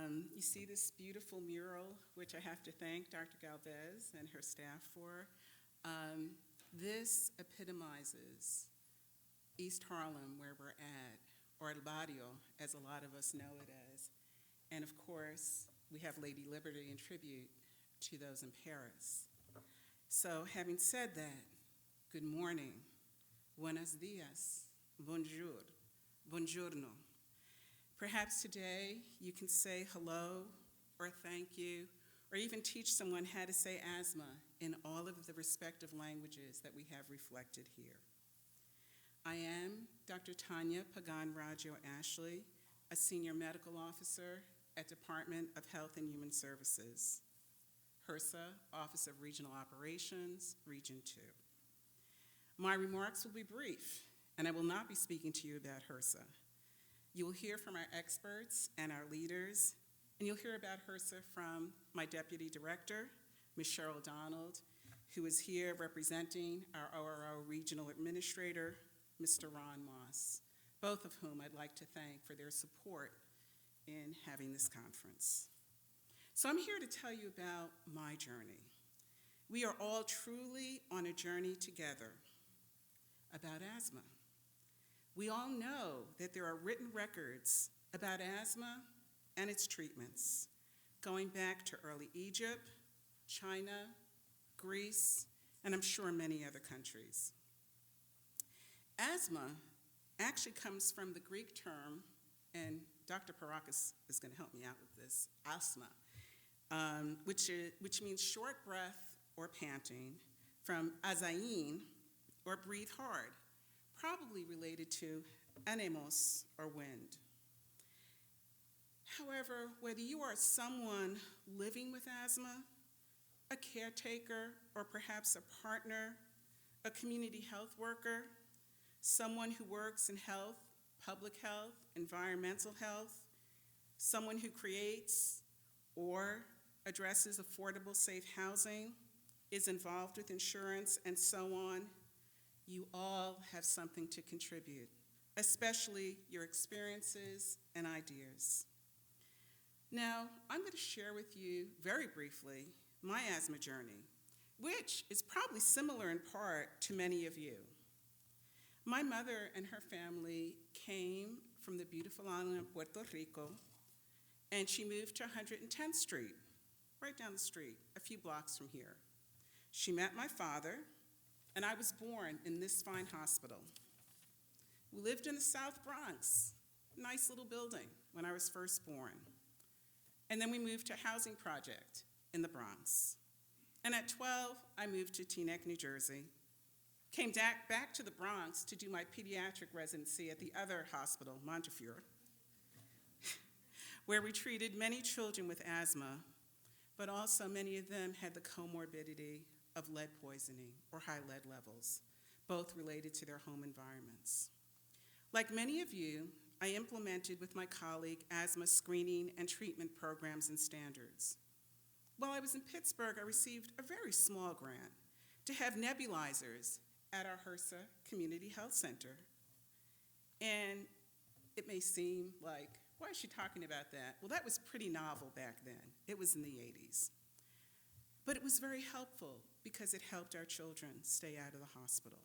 You see this beautiful mural, which I have to thank Dr. Galvez and her staff for. This epitomizes East Harlem, where we're at, or El Barrio, as a lot of us know it as. And of course, we have Lady Liberty in tribute to those in Paris. So having said that, good morning, buenos dias, bonjour, buongiorno. Perhaps today you can say hello or thank you, or even teach someone how to say asthma in all of the respective languages that we have reflected here. I am Dr. Tanya Pagan Raggio-Ashley, a senior medical officer at Department of Health and Human Services, HRSA, Office of Regional Operations, Region 2. My remarks will be brief, and I will not be speaking to you about HRSA. You will hear from our experts and our leaders, and you'll hear about HRSA from my Deputy Director, Ms. Cheryl Donald, who is here representing our ORO Regional Administrator, Mr. Ron Moss, both of whom I'd like to thank for their support in having this conference. So I'm here to tell you about my journey. We are all truly on a journey together about asthma. We all know that there are written records about asthma and its treatments, going back to early Egypt, China, Greece, and I'm sure many other countries. Asthma actually comes from the Greek term, and Dr. Parakis is going to help me out with this, asthma, which means short breath or panting, from azain, or breathe hard, probably related to anemos, or wind. However, whether you are someone living with asthma, a caretaker, or perhaps a partner, a community health worker, someone who works in health, public health, environmental health, someone who creates or addresses affordable, safe housing, is involved with insurance, and so on, you all have something to contribute, especially your experiences and ideas. Now, I'm going to share with you very briefly my asthma journey, which is probably similar in part to many of you. My mother and her family came from the beautiful island of Puerto Rico, and she moved to 110th Street, right down the street, a few blocks from here. She met my father, and I was born in this fine hospital. We lived in the South Bronx, nice little building, when I was first born. And then we moved to a housing project in the Bronx. And at 12, I moved to Teaneck, New Jersey, came back to the Bronx to do my pediatric residency at the other hospital, Montefiore, where we treated many children with asthma, but also many of them had the comorbidity of lead poisoning or high lead levels, both related to their home environments. Like many of you, I implemented with my colleague asthma screening and treatment programs and standards. While I was in Pittsburgh, I received a very small grant to have nebulizers at our HRSA Community Health Center. And it may seem like, why is she talking about that? Well, that was pretty novel back then. It was in the 80s. But it was very helpful because it helped our children stay out of the hospital.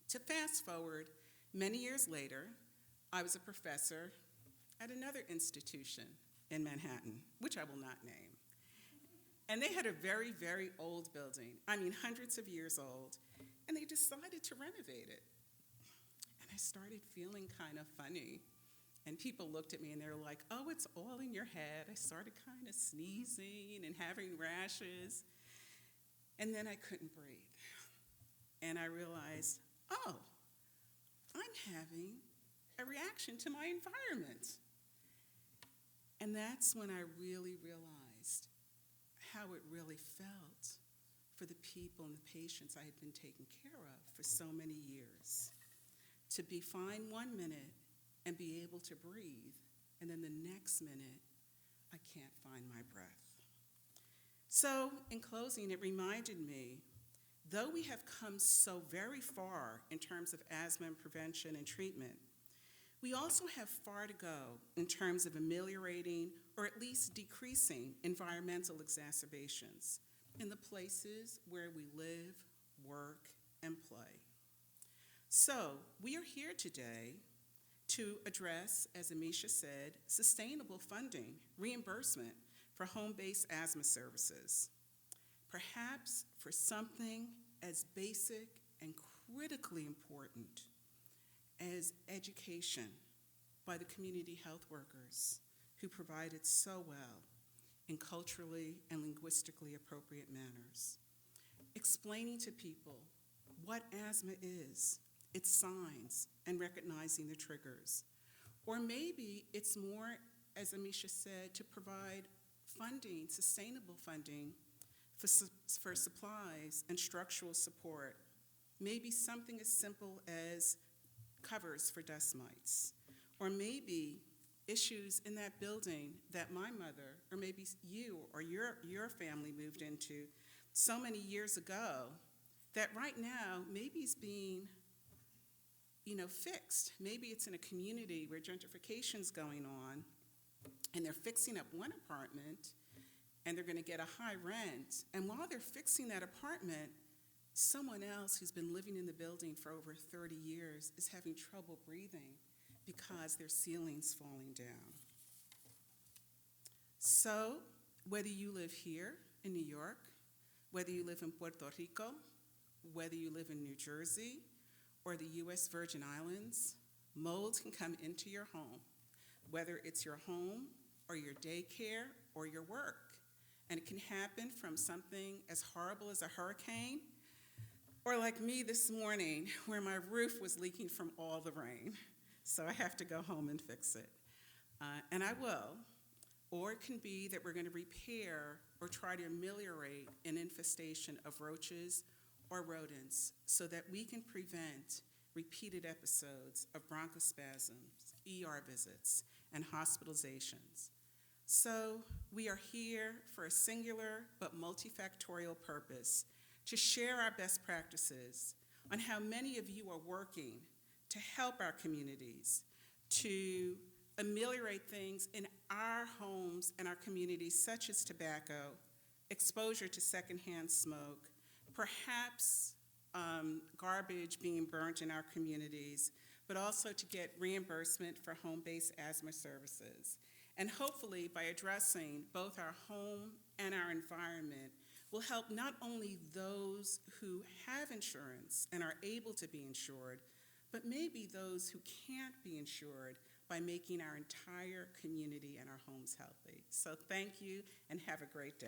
To fast forward, many years later, I was a professor at another institution in Manhattan, which I will not name. And they had a very, very old building, I mean hundreds of years old, and they decided to renovate it. And I started feeling kind of funny. And people looked at me and they were like, oh, it's all in your head. I started kind of sneezing and having rashes. And then I couldn't breathe. And I realized, oh, I'm having a reaction to my environment. And that's when I really realized how it really felt for the people and the patients I had been taking care of for so many years. To be fine 1 minute and be able to breathe, and then the next minute, I can't find my breath. So, in closing, it reminded me, though we have come so very far in terms of asthma and prevention and treatment, We also have far to go in terms of ameliorating or at least decreasing environmental exacerbations in the places where we live, work, and play. So we are here today to address, as Amisha said, sustainable funding, reimbursement for home-based asthma services, perhaps for something as basic and critically important as education by the community health workers who provided so well in culturally and linguistically appropriate manners, explaining to people what asthma is, its signs, and recognizing the triggers. Or maybe it's more, as Amisha said, to provide funding, sustainable funding for supplies and structural support. Maybe something as simple as covers for dust mites. Or maybe issues in that building that my mother, or maybe you or your family moved into so many years ago that right now maybe is being fixed. Maybe it's in a community where gentrification's going on and they're fixing up one apartment and they're going to get a high rent. And while they're fixing that apartment, someone else who's been living in the building for over 30 years is having trouble breathing because their ceiling's falling down. So whether you live here in New York, whether you live in Puerto Rico, whether you live in New Jersey, or the U.S. Virgin Islands, mold can come into your home, whether it's your home or your daycare or your work. And it can happen from something as horrible as a hurricane, or like me this morning, where my roof was leaking from all the rain. So I have to go home and fix it. And I will. Or it can be that we're going to repair or try to ameliorate an infestation of roaches or rodents so that we can prevent repeated episodes of bronchospasms, ER visits, and hospitalizations. So we are here for a singular but multifactorial purpose to share our best practices on how many of you are working to help our communities, to ameliorate things in our homes and our communities, such as tobacco, exposure to secondhand smoke, perhaps garbage being burnt in our communities, but also to get reimbursement for home-based asthma services. And hopefully, by addressing both our home and our environment, will help not only those who have insurance and are able to be insured, but maybe those who can't be insured by making our entire community and our homes healthy. So thank you, and have a great day.